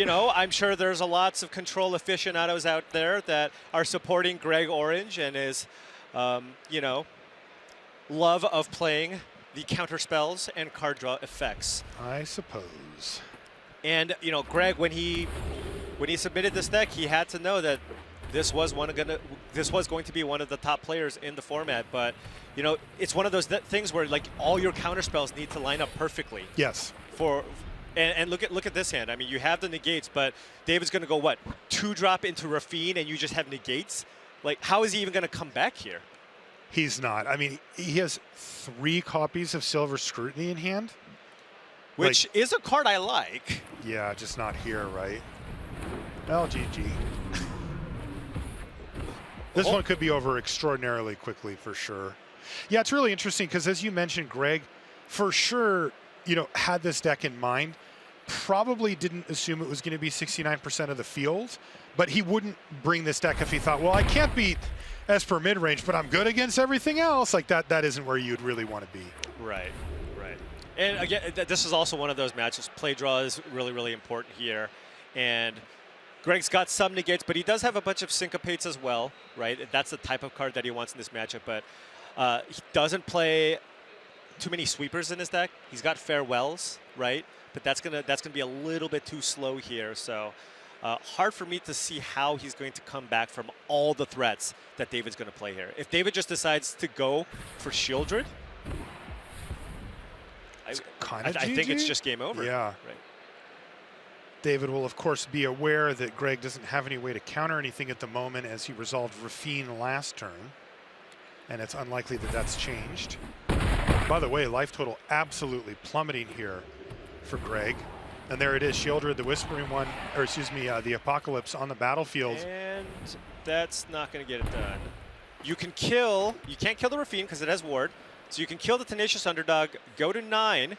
You know, I'm sure there's lots of control aficionados out there that are supporting Greg Orange and his, you know, love of playing the counter spells and card draw effects. I suppose. And you know, Greg, when he submitted this deck, he had to know that this was going to be one of the top players in the format. But you know, it's one of those things where like all your counter spells need to line up perfectly. Yes. And look at this hand. I mean, you have the negates, but David's going to go what, 2-drop into Rafine, and you just have negates. Like, how is he even going to come back here? He's not. I mean, he has 3 copies of Silver Scrutiny in hand. Which is a card I like. Yeah, just not here, right? Well, GG. This one could be over extraordinarily quickly for sure. Yeah, it's really interesting because as you mentioned, Greg, for sure, you know, had this deck in mind, probably didn't assume it was going to be 69% of the field, but he wouldn't bring this deck if he thought, well, I can't beat Esper midrange, but I'm good against everything else. Like that isn't where you'd really want to be. Right, right. And again, this is also one of those matches. Play draw is really, really important here. And Greg's got some negates, but he does have a bunch of syncopates as well, right? That's the type of card that he wants in this matchup, but he doesn't play too many sweepers in his deck. He's got farewells, right? But that's gonna be a little bit too slow here. So hard for me to see how he's going to come back from all the threats that David's going to play here. If David just decides to go for Shieldred, I think it's just game over. Yeah. Right. David will, of course, be aware that Greg doesn't have any way to counter anything at the moment as he resolved Rafine last turn. And it's unlikely that that's changed. By the way, life total absolutely plummeting here for Greg. And there it is, Shieldred, the Whispering One, or excuse me, the Apocalypse on the battlefield. And that's not going to get it done. You can't kill the Rafine because it has ward. So you can kill the Tenacious Underdog, go to 9,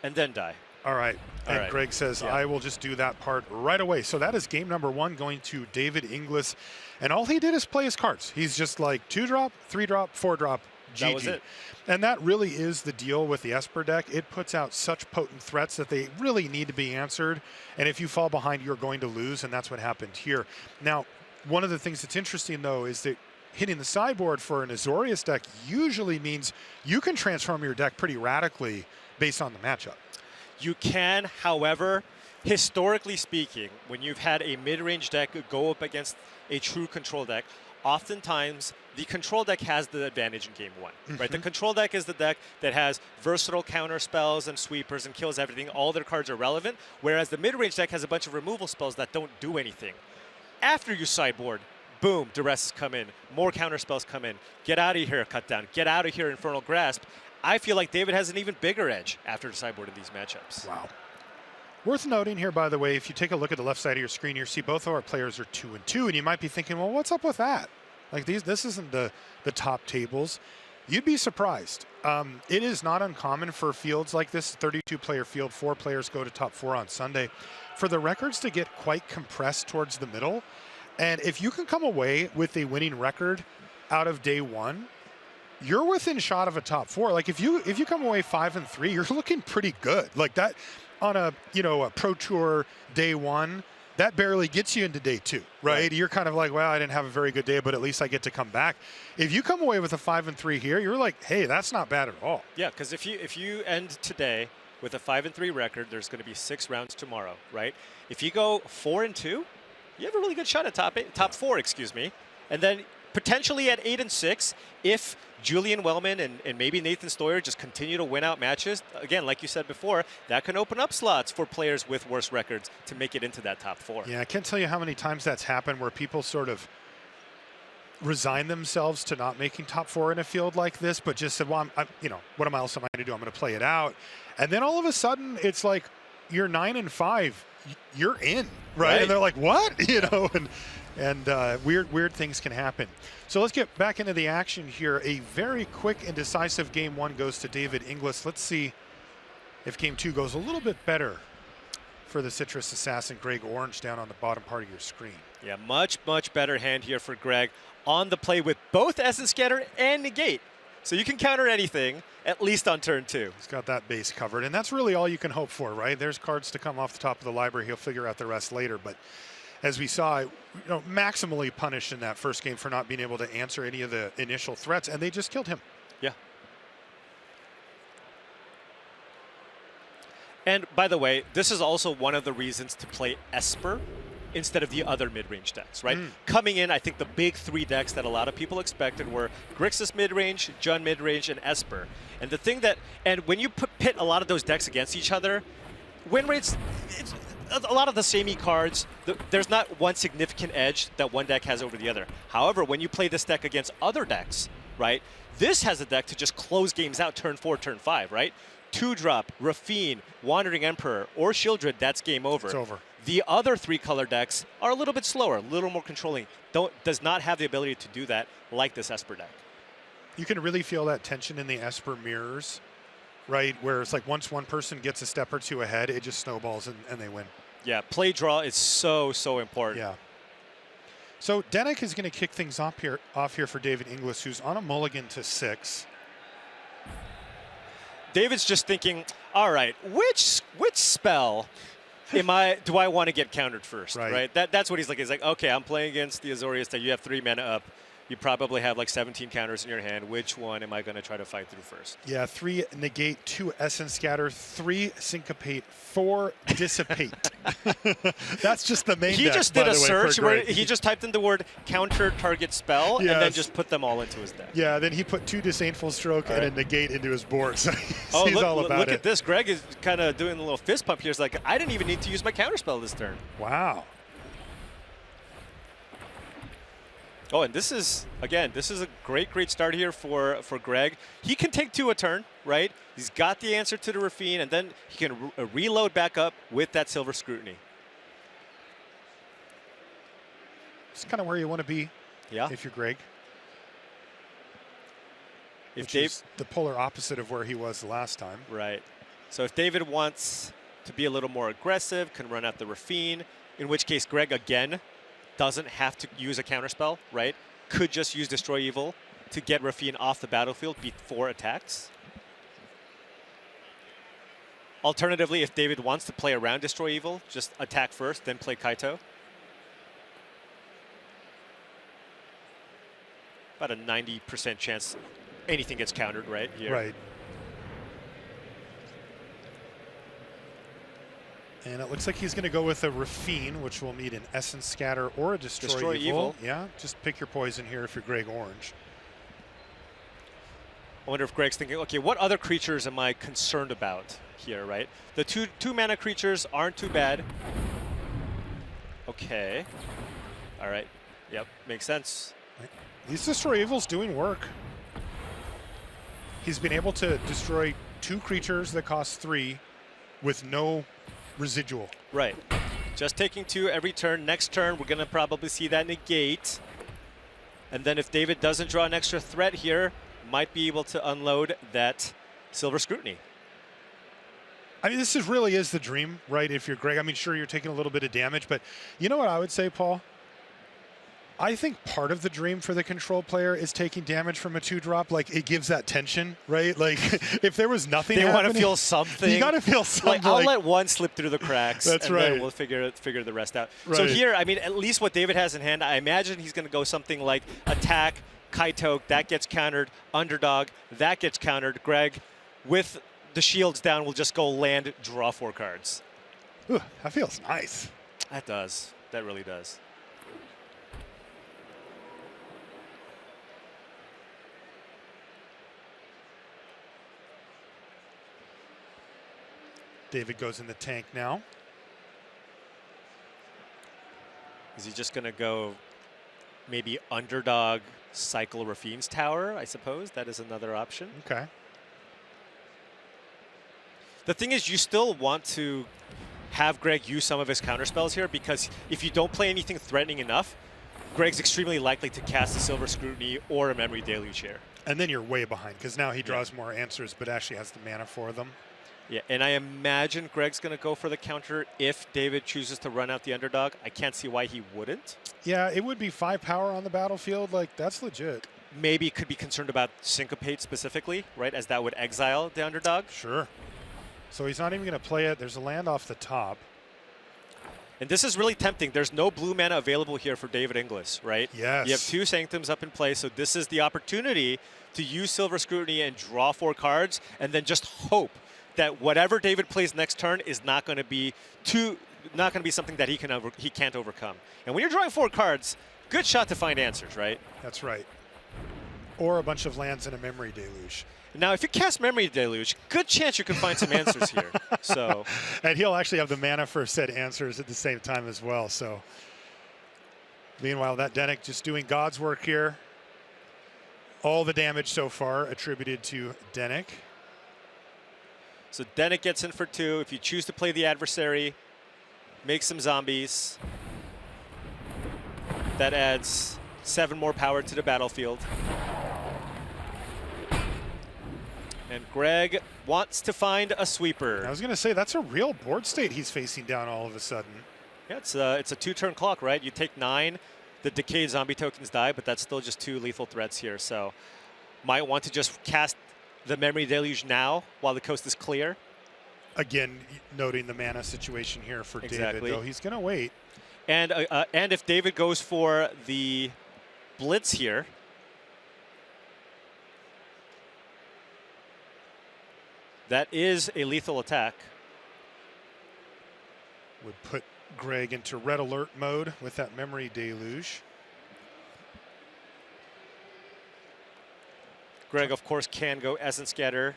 and then die. All right. And Greg says, I will just do that part right away. So that is game number 1 going to David Inglis. And all he did is play his cards. He's just like 2-drop, 3-drop, 4-drop, GG. That was it. And that really is the deal with the Esper deck. It puts out such potent threats that they really need to be answered. And if you fall behind, you're going to lose. And that's what happened here. Now, one of the things that's interesting, though, is that hitting the sideboard for an Azorius deck usually means you can transform your deck pretty radically based on the matchup. You can, however, historically speaking, when you've had a mid-range deck go up against a true control deck, oftentimes the control deck has the advantage in game 1, right? The control deck is the deck that has versatile counter spells and sweepers and kills everything. All their cards are relevant, whereas the mid-range deck has a bunch of removal spells that don't do anything. After you sideboard, boom, Duresses come in, more counter spells come in. Get out of here, Cut Down. Get out of here, Infernal Grasp. I feel like David has an even bigger edge after the sideboard in these matchups. Wow. Worth noting here, by the way, if you take a look at the left side of your screen, you see both of our players are 2-2, and you might be thinking, well, what's up with that? Like this isn't the top tables. You'd be surprised. It is not uncommon for fields like this, 32-player field, 4 players go to top 4 on Sunday, for the records to get quite compressed towards the middle. And if you can come away with a winning record out of day 1, you're within shot of a top 4. Like if you come away 5-3, you're looking pretty good. Like that on a Pro Tour day 1, that barely gets you into day 2, right? You're kind of like, well, I didn't have a very good day, but at least I get to come back. If you come away with a 5-3 here, you're like, hey, that's not bad at all. Yeah, because if you end today with a 5-3 record, there's going to be 6 rounds tomorrow, right? If you go 4-2, you have a really good shot at top 4, excuse me, and then potentially at 8-6, if Julian Wellman and maybe Nathan Stoyer just continue to win out matches, again, like you said before, that can open up slots for players with worse records to make it into that top 4. Yeah, I can't tell you how many times that's happened where people sort of resign themselves to not making top 4 in a field like this, but just said, well, what else am I going to do? I'm going to play it out. And then all of a sudden, it's like you're 9-5, you're in, right? And they're like, what? And weird things can happen. So let's get back into the action here. A very quick and decisive game 1 goes to David Inglis. Let's see if game 2 goes a little bit better for the Citrus Assassin, Greg Orange, down on the bottom part of your screen. Yeah, much better hand here for Greg on the play with both Essence Scatter and Negate. So you can counter anything, at least on turn 2. He's got that base covered, and that's really all you can hope for, right? There's cards to come off the top of the library. He'll figure out the rest later, but as we saw, maximally punished in that first game for not being able to answer any of the initial threats, and they just killed him. Yeah. And by the way, this is also one of the reasons to play Esper instead of the other mid-range decks, right? Coming in, I think the big 3 decks that a lot of people expected were Grixis mid-range, Jund mid-range, and Esper. And the thing that, and when you pit a lot of those decks against each other, win rates, it's a lot of the samey cards. There's not one significant edge that one deck has over the other. However, when you play this deck against other decks, right, this has a deck to just close games out turn 4, turn 5, right? 2-drop, Rafine, Wandering Emperor, or Shieldred, that's game over. It's over. The other 3-color decks are a little bit slower, a little more controlling. Does not have the ability to do that like this Esper deck. You can really feel that tension in the Esper mirrors, right? Where it's like once one person gets a step or 2 ahead, it just snowballs and they win. Yeah, play draw is so important. Yeah. So Denik is going to kick things off here for David Inglis, who's on a mulligan to 6. David's just thinking, all right, which spell do I want to get countered first, right? That's what he's like. He's like, okay, I'm playing against the Azorius that you have 3 mana up. You probably have like 17 counters in your hand. Which one am I going to try to fight through first? Yeah, 3 negate, 2 essence scatter, 3 syncopate, 4 dissipate. That's just the main He deck, just did by a the way, search for where Greg. he just typed in the word counter target spell and then Yes. just put them all into his deck. Yeah, then he put 2 disdainful stroke and a negate into his board. So he's all about look it. at this. Greg is kind of doing a little fist pump here. It's like, I didn't even need to use my counter spell this turn. Wow. Oh, and this is a great start here for Greg. He can take 2 a turn, right? He's got the answer to the Rafine, and then he can reload back up with that Silver Scrutiny. It's kind of where you want to be Yeah. if you're Greg. If Which Dave, is the polar opposite of where he was the last time. right. So if David wants to be a little more aggressive, can run out the Rafine, in which case Greg, again, doesn't have to use a counterspell, right? Could just use Destroy Evil to get Rafine off the battlefield before attacks. Alternatively, if David wants to play around Destroy Evil, just attack first, then play Kaito. About a 90% chance anything gets countered right here. Right. And it looks like he's going to go with a Rafine, which will need an Essence Scatter or a Destroy Evil. Yeah, just pick your poison here if you're Greg Orange. I wonder if Greg's thinking, okay, what other creatures am I concerned about here, right? The two mana creatures aren't too bad. Okay. All right. Yep, makes sense. These Destroy Evils doing work. He's been able to destroy 2 creatures that cost 3 with no residual. Right. Just taking 2 every turn. Next turn, we're going to probably see that negate. And then if David doesn't draw an extra threat here, might be able to unload that Silver Scrutiny. I mean, this really is the dream, right? If you're Greg, I mean, sure, you're taking a little bit of damage, but you know what I would say, Paul? I think part of the dream for the control player is taking damage from a 2-drop. Like, it gives that tension, right? Like, if there was nothing They happening, want to feel something. You got to feel something. Like, I'll let one slip through the cracks. That's and right. Then we'll figure the rest out. Right. So here, I mean, at least what David has in hand, I imagine he's going to go something like attack, Kaito, that gets countered, underdog, that gets countered. Greg, with the shields down, will just go land, draw 4 cards. Ooh, that feels nice. That does. That really does. David goes in the tank now. Is he just going to go maybe underdog, cycle Rafine's tower, I suppose? That is another option. Okay. The thing is, you still want to have Greg use some of his counterspells here, because if you don't play anything threatening enough, Greg's extremely likely to cast a Silver Scrutiny or a Memory Deluge here. And then you're way behind, because now he draws more answers, but actually has the mana for them. Yeah, and I imagine Greg's going to go for the counter if David chooses to run out the underdog. I can't see why he wouldn't. Yeah, it would be 5 power on the battlefield. Like, that's legit. maybe could be concerned about Syncopate specifically, right, as that would exile the underdog. Sure. So he's not even going to play it. There's a land off the top. And this is really tempting. There's no blue mana available here for David Inglis, right? Yes. You have 2 Sanctums up in play, so this is the opportunity to use Silver Scrutiny and draw 4 cards, and then just hope that whatever David plays next turn is not going to be something that he can't overcome. And when you're drawing 4 cards, good shot to find answers, right? That's right. Or a bunch of lands in a Memory Deluge. Now, if you cast Memory Deluge, good chance you can find some answers here. So, and he'll actually have the mana for said answers at the same time as well. So, meanwhile, that Denik just doing God's work here. All the damage so far attributed to Denik. So Denik gets in for 2. If you choose to play the adversary, make some zombies. That adds 7 more power to the battlefield. And Greg wants to find a sweeper. I was going to say, that's a real board state he's facing down all of a sudden. Yeah, it's a 2-turn clock, right? You take 9, the decayed zombie tokens die, but that's still just 2 lethal threats here. So might want to just cast the Memory Deluge now while the coast is clear. Again, noting the mana situation here for David, though he's going to wait. And if David goes for the Blitz here, that is a lethal attack. Would put Greg into red alert mode with that Memory Deluge. Greg, of course, can go Essence Scatter,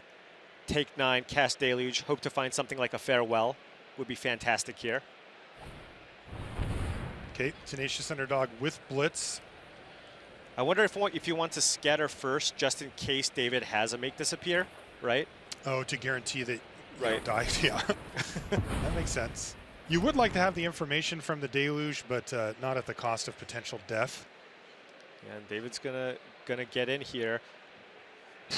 take 9, cast Deluge, hope to find something like a Farewell. Would be fantastic here. Okay, Tenacious Underdog with Blitz. I wonder if you want to scatter first, just in case David has a Make Disappear, right? Oh, to guarantee that you right. die. Yeah, that makes sense. You would like to have the information from the Deluge, but not at the cost of potential death. And David's gonna get in here.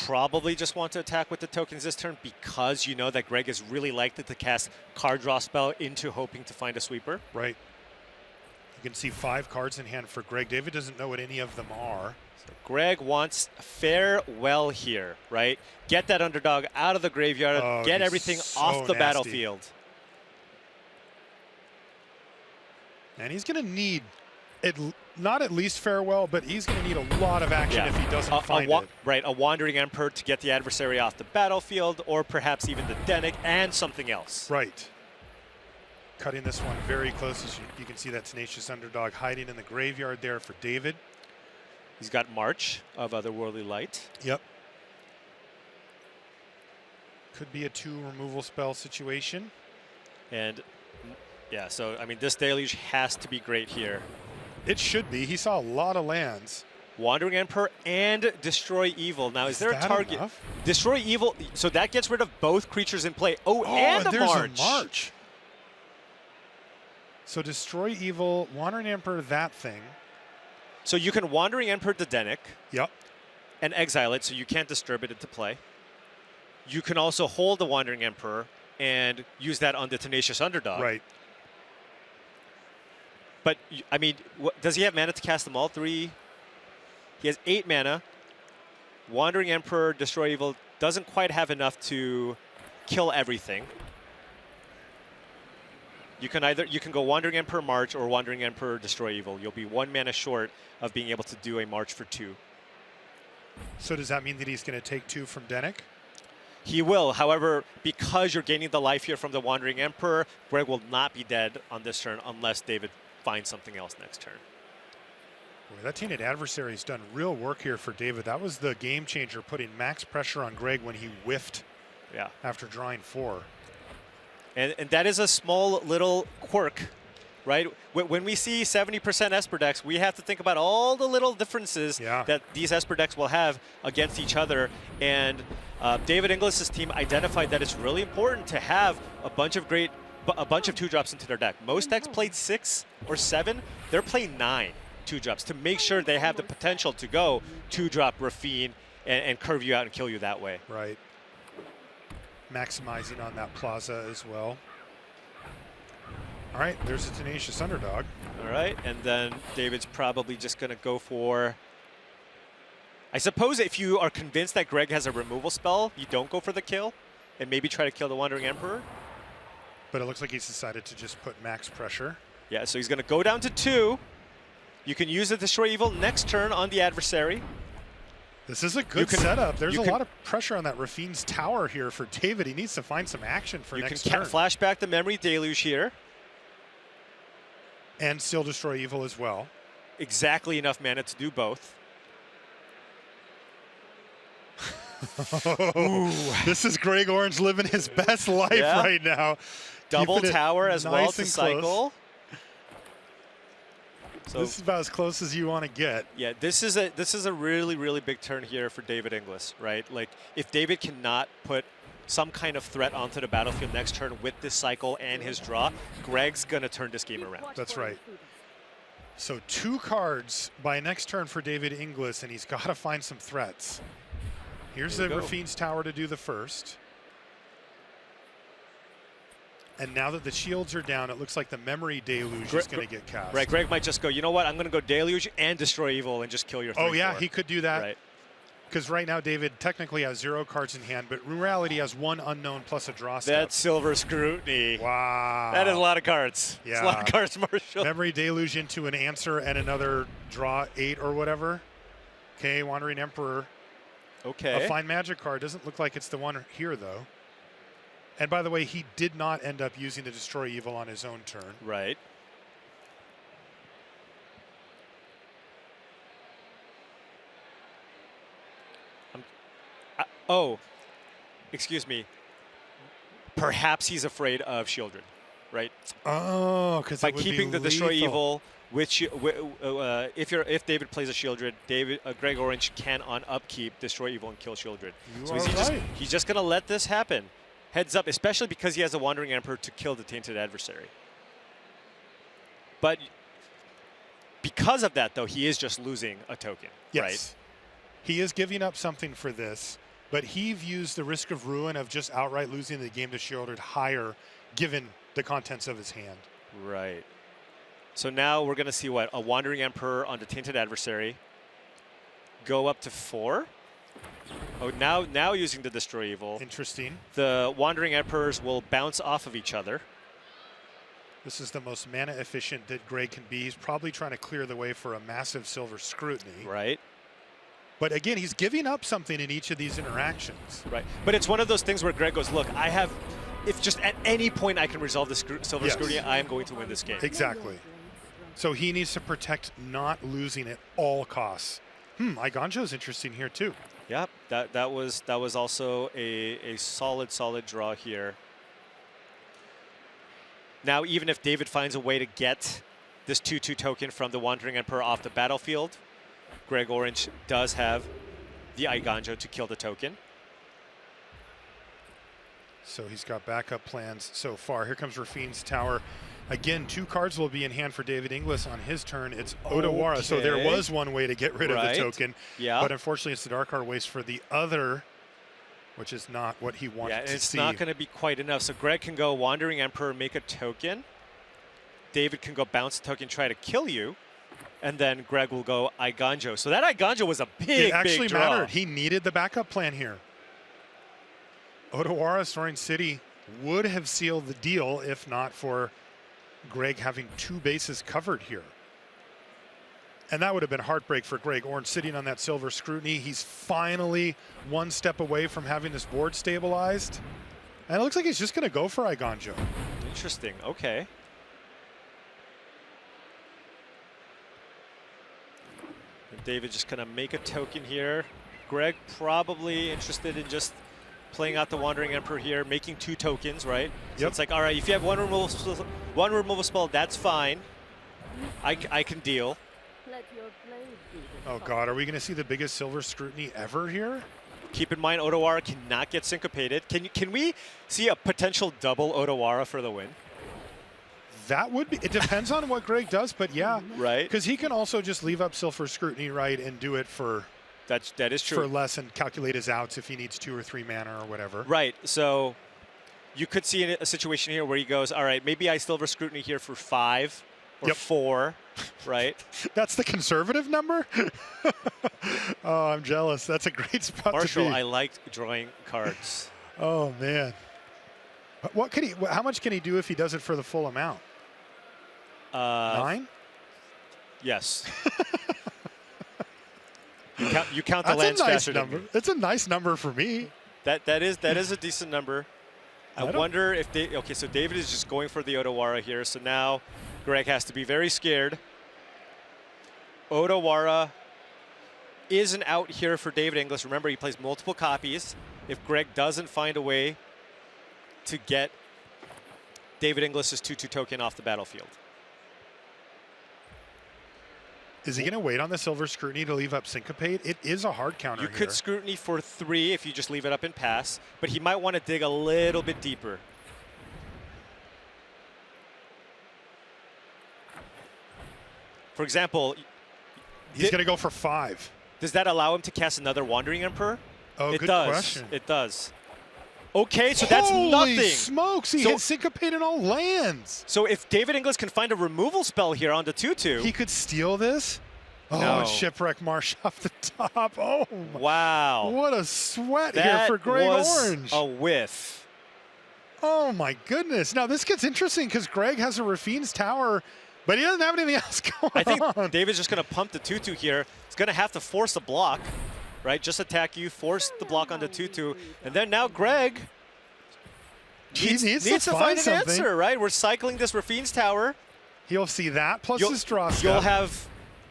Probably just want to attack with the tokens this turn because you know that Greg is really likely to cast Card Draw Spell into hoping to find a sweeper. Right. You can see 5 cards in hand for Greg. David doesn't know what any of them are. So Greg wants Farewell here, right? Get that underdog out of the graveyard, get everything off the battlefield. And he's going to need, not at least Farewell, but he's going to need a lot of action if he doesn't find it. Right, a Wandering Emperor to get the adversary off the battlefield, or perhaps even the Denik and something else. Right. Cutting this one very close. As you can see that Tenacious Underdog hiding in the graveyard there for David. He's got March of Otherworldly Light. Yep. Could be a 2 removal spell situation. And yeah, so I mean, this Deluge has to be great here. It should be. He saw a lot of lands. Wandering Emperor and Destroy Evil. Now, is there a target? Enough? Destroy Evil, so that gets rid of both creatures in play. Oh, and there's March. a March. So Destroy Evil, Wandering Emperor, that thing. So you can Wandering Emperor to Denik. Yep. And exile it, so you can't disturb it into play. You can also hold the Wandering Emperor and use that on the Tenacious Underdog. Right. But, I mean, does he have mana to cast them all 3? He has 8 mana. Wandering Emperor, Destroy Evil doesn't quite have enough to kill everything. You can go Wandering Emperor March or Wandering Emperor Destroy Evil. You'll be 1 mana short of being able to do a March for 2. So does that mean that he's going to take 2 from Denik? He will. However, because you're gaining the life here from the Wandering Emperor, Greg will not be dead on this turn unless David finds something else next turn. Boy, that Tainted Adversary's done real work here for David. That was the game changer, putting max pressure on Greg when he whiffed after drawing 4. And that is a small little quirk, right? When we see 70% Esper decks, we have to think about all the little differences that these Esper decks will have against each other. And David Inglis' team identified that it's really important to have a bunch of 2-drops into their deck. Most decks played 6 or 7. They're playing 9 2-drops to make sure they have the potential to go 2-drop Rafine and curve you out and kill you that way. Right. Maximizing on that plaza as well. All right, there's a Tenacious Underdog. All right, and then David's probably just going to go for I suppose if you are convinced that Greg has a removal spell, you don't go for the kill and maybe try to kill the Wandering Emperor. But it looks like he's decided to just put max pressure. Yeah, so he's going to go down to 2. You can use the Destroy Evil next turn on the adversary. This is a good setup. There's a lot of pressure on that Rafine's tower here for David. He needs to find some action for next turn. You can flash back the Memory Deluge here. And still Destroy Evil as well. Exactly enough mana to do both. This is Greg Orange living his best life right now. Double tower as well to cycle. So this is about as close as you want to get. Yeah, this is a really big turn here for David Inglis, right? Like if David cannot put some kind of threat onto the battlefield next turn with this cycle and his draw, Greg's gonna turn this game around. That's right. So 2 cards by next turn for David Inglis, and he's got to find some threats. Here's the Rafine's tower to do the first. And now that the shields are down, it looks like the Memory Deluge is going to get cast. Right, Greg might just go, you know what, I'm going to go Deluge and Destroy Evil and just kill your 3/4. Oh, yeah, he could do that. Right. Because right now, David technically has 0 cards in hand, but in reality has 1 unknown plus a draw step. That's Silver Scrutiny. Wow. That is a lot of cards. Yeah. It's a lot of cards, Marshall. Memory Deluge into an answer and another draw 8 or whatever. Okay, Wandering Emperor. Okay. A Fine Magic card. Doesn't look like it's the one here, though. And by the way, he did not end up using the Destroy Evil on his own turn. Right. Oh, excuse me. Perhaps he's afraid of Shieldred, right? Oh, because by keeping the Destroy Evil, which if David plays a Shieldred, Greg Orange can on upkeep Destroy Evil and kill Shieldred. So he's just gonna let this happen. Heads up, especially because he has a Wandering Emperor to kill the Tainted Adversary. But because of that, though, he is just losing a token, right? He is giving up something for this, but he views the risk of ruin of just outright losing the game to Shieldred higher, given the contents of his hand. Right. So now we're going to see what? A Wandering Emperor on the Tainted Adversary. Go up to 4. Oh, now using the Destroy Evil. Interesting. The Wandering Emperors will bounce off of each other. This is the most mana efficient that Greg can be. He's probably trying to clear the way for a massive Silver Scrutiny. Right. But again, he's giving up something in each of these interactions. Right. But it's one of those things where Greg goes, look, if just at any point I can resolve this Silver Scrutiny, I am going to win this game. Exactly. So he needs to protect not losing at all costs. Iganjo's interesting here too. Yep, that was also a solid draw here. Now, even if David finds a way to get this 2/2 token from the Wandering Emperor off the battlefield, Greg Orange does have the Iganjo to kill the token. So he's got backup plans so far. Here comes Rafine's tower. Again, 2 cards will be in hand for David Inglis on his turn. It's Odawara, so there was one way to get rid of the token. Yeah. But unfortunately, it's the Dark Card waste for the other, which is not what he wanted to see. It's not going to be quite enough. So Greg can go Wandering Emperor, make a token. David can go bounce the token, try to kill you. And then Greg will go Iganjo. So that Iganjo was a big draw. It actually mattered. He needed the backup plan here. Odawara Soaring City would have sealed the deal if not for Greg having 2 bases covered here. And that would have been heartbreak for Greg Orange sitting on that Silver Scrutiny. He's finally 1 step away from having this board stabilized. And it looks like he's just going to go for Iganjo. Interesting. Okay. And David just going to make a token here. Greg probably interested in just playing out the Wandering Emperor here, making 2 tokens, right? So it's like, all right, if you have one removal spell, that's fine. I can deal. Oh God, are we going to see the biggest Silver Scrutiny ever here? Keep in mind, Odawara cannot get syncopated. Can we see a potential double Odawara for the win? That would be. It depends on what Greg does, but yeah, right. Because he can also just leave up Silver Scrutiny, right, and do it for. That is true. For less and calculate his outs if he needs 2 or 3 mana or whatever. Right. So you could see a situation here where he goes, all right, maybe I Silver Scrutiny here for 5 or 4. right? That's the conservative number? Oh, I'm jealous. That's a great spot Marshall, to be. I liked drawing cards. Oh, man. What can he? How much can he do if he does it for the full amount? 9? Yes. You count the That's lands a nice faster number. than me. It's a nice number for me. That is a decent number. I wonder if they. Okay, so David is just going for the Odawara here. So now Greg has to be very scared. Odawara is an out here for David Inglis. Remember, he plays multiple copies. If Greg doesn't find a way to get David Inglis's 2/2 token off the battlefield. Is he going to wait on the Silver Scrutiny to leave up Syncopate? It is a hard counter You here. could Scrutiny for 3 if you just leave it up and pass, but he might want to dig a little bit deeper. For example, he's going to go for 5. Does that allow him to cast another Wandering Emperor? Oh, it good does. question. It does. Okay, so that's Holy nothing. Smokes, he hit Syncopate in all lands. So if David Inglis can find a removal spell here on the 2/2. He could steal this? Oh, No. and Shipwreck Marsh off the top. Oh, wow. What a sweat That here for Greg was Orange. a whiff. Oh, my goodness. Now, this gets interesting because Greg has a Rafine's Tower, but he doesn't have anything else going I think on. David's just going to pump the 2/2 here. He's going to have to force a block, right? Just attack you, force the block on the 2/2. And then now Greg needs to find an answer, right? We're cycling this Rafine's Tower. He'll see that plus his draw step.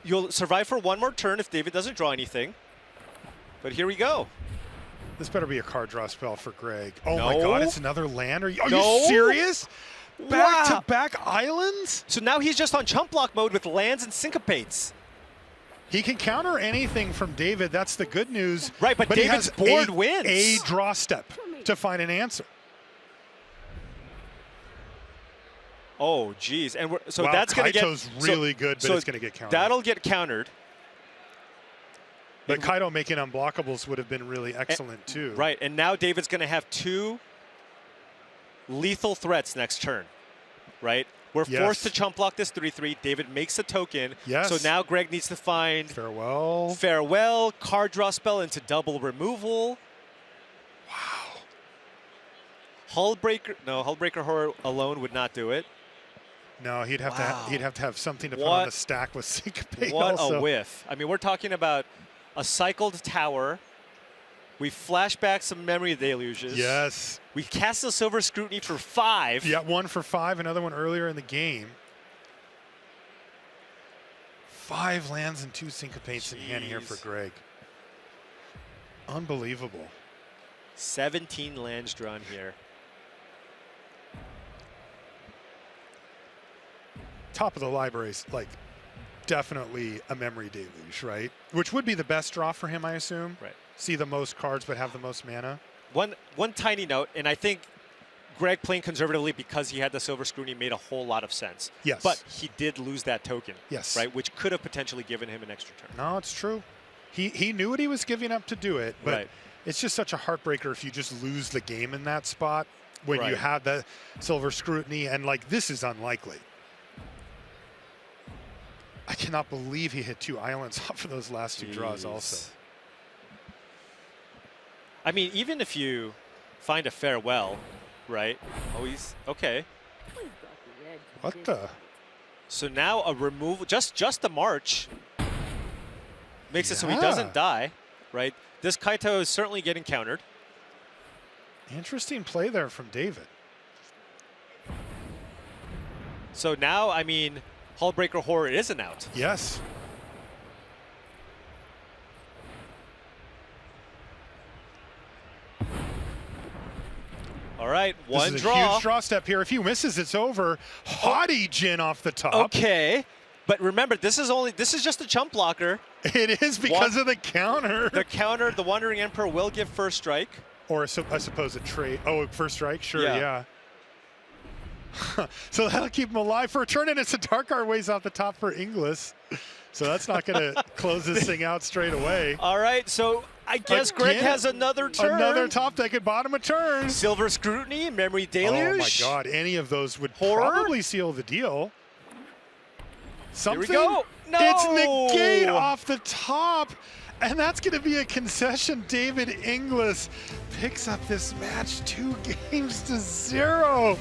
You'll survive for one more turn if David doesn't draw anything. But here we go. This better be a card draw spell for Greg. Oh No. my God, it's another land? Are you No. serious? Wow. Back-to-back islands? So now he's just on chump block mode with lands and syncopates. He can counter anything from David. That's the good news. Right, but he David's has board wins. a draw step to find an answer. Oh, geez. And so wow, that's going to get... Kaito's really good, but it's going to get countered. That'll get countered. But Kaito making unblockables would have been really excellent, too. Right, and now David's going to have 2 lethal threats next turn, right? We're forced to chump block this 3/3. David makes a token. Yes. So now Greg needs to find Farewell, card draw spell into double removal. Wow. Hullbreaker Horror alone would not do it. No, he'd have to have something to put on the stack with Syncopate. What also. a whiff. I mean, we're talking about a cycled tower. We flash back some memory deluges. Yes. We cast a Silver Scrutiny for 5. Yeah, 1 for 5, another one earlier in the game. 5 lands and 2 Syncopates in hand here for Greg. Unbelievable. 17 lands drawn here. Top of the libraries, like, definitely a memory deluge, right? Which would be the best draw for him, I assume. Right. See the most cards but have the most mana. One tiny note, and I think Greg playing conservatively because he had the Silver Scrutiny made a whole lot of sense. Yes. But he did lose that token. Yes. Right, which could have potentially given him an extra turn. No, it's true. He knew what he was giving up to do it, but it's just such a heartbreaker if you just lose the game in that spot when you have the Silver Scrutiny, and like this is unlikely. I cannot believe he hit 2 islands off of those last 2 draws also. I mean, even if you find a farewell, right? Oh, he's okay. What the? So now a removal, just a march, makes it so he doesn't die, right? This Kaito is certainly getting countered. Interesting play there from David. So now, I mean, Hullbreaker Horror is an out. Yes. All right, one this is draw. a huge draw step here. If he misses, it's over. Haughty Jin off the top. Okay, but remember, this is just a chump blocker. It is because of the counter. The counter, the Wandering Emperor will give first strike. Or I suppose a trade. Oh, first strike? Sure, yeah. So that'll keep him alive for a turn, and it's a Dark Art Ways off the top for Inglis. So that's not going to close this thing out straight away. All right, so I guess Greg has another turn. Another top deck at bottom of turn. Silver Scrutiny, Memory Deluge. Oh my God, any of those would probably seal the deal. Something. Here we go. No! It's negate off the top. And that's going to be a concession. David Inglis picks up this match 2-0.